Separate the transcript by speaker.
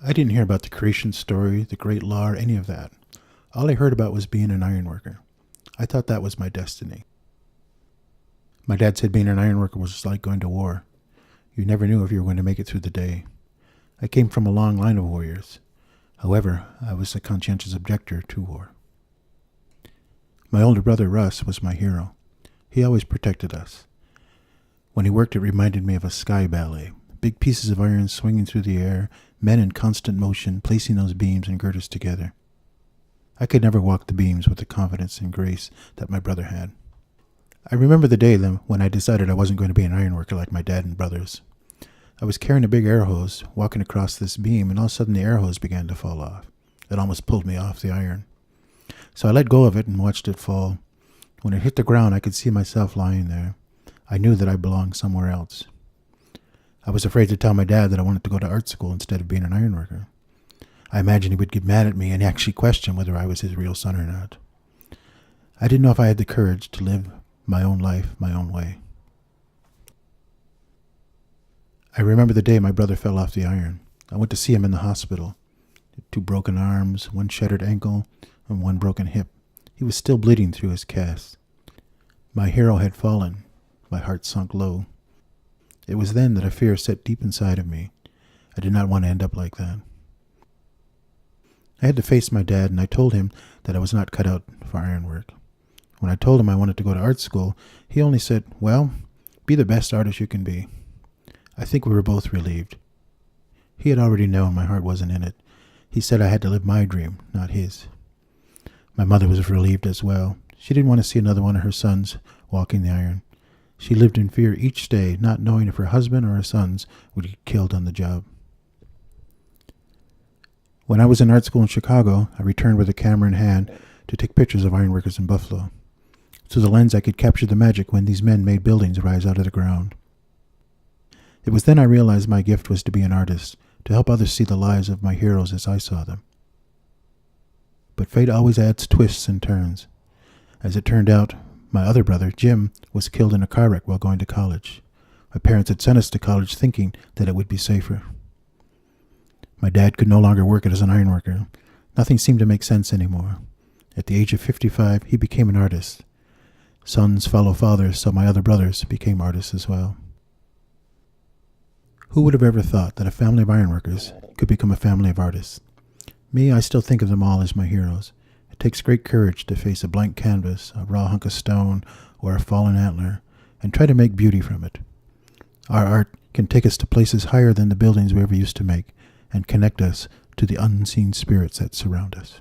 Speaker 1: I didn't hear about the creation story, the great law, or any of that. All I heard about was being an ironworker. I thought that was my destiny. My dad said being an ironworker was like going to war. You never knew if you were going to make it through the day. I came from a long line of warriors. However, I was a conscientious objector to war. My older brother, Russ, was my hero. He always protected us. When he worked, it reminded me of a sky ballet. Big pieces of iron swinging through the air, men in constant motion, placing those beams and girders together. I could never walk the beams with the confidence and grace that my brother had. I remember the day then when I decided I wasn't going to be an ironworker like my dad and brothers. I was carrying a big air hose, walking across this beam, and all of a sudden the air hose began to fall off. It almost pulled me off the iron. So I let go of it and watched it fall. When it hit the ground, I could see myself lying there. I knew that I belonged somewhere else. I was afraid to tell my dad that I wanted to go to art school instead of being an ironworker. I imagined he would get mad at me and actually question whether I was his real son or not. I didn't know if I had the courage to live my own life my own way. I remember the day my brother fell off the iron. I went to see him in the hospital. 2 broken arms, 1 shattered ankle, and 1 broken hip. He was still bleeding through his cast. My hero had fallen. My heart sunk low. It was then that a fear set deep inside of me. I did not want to end up like that. I had to face my dad, and I told him that I was not cut out for ironwork. When I told him I wanted to go to art school, he only said, "Well, be the best artist you can be." I think we were both relieved. He had already known my heart wasn't in it. He said I had to live my dream, not his. My mother was relieved as well. She didn't want to see another one of her sons walking the iron. She lived in fear each day, not knowing if her husband or her sons would get killed on the job. When I was in art school in Chicago, I returned with a camera in hand to take pictures of ironworkers in Buffalo. Through the lens, I could capture the magic when these men made buildings rise out of the ground. It was then I realized my gift was to be an artist, to help others see the lives of my heroes as I saw them. But fate always adds twists and turns. As it turned out, my other brother, Jim, was killed in a car wreck while going to college. My parents had sent us to college thinking that it would be safer. My dad could no longer work as an ironworker. Nothing seemed to make sense anymore. At the age of 55, he became an artist. Sons follow fathers, so my other brothers became artists as well. Who would have ever thought that a family of ironworkers could become a family of artists? Me, I still think of them all as my heroes. It takes great courage to face a blank canvas, a raw hunk of stone, or a fallen antler, and try to make beauty from it. Our art can take us to places higher than the buildings we ever used to make, and connect us to the unseen spirits that surround us.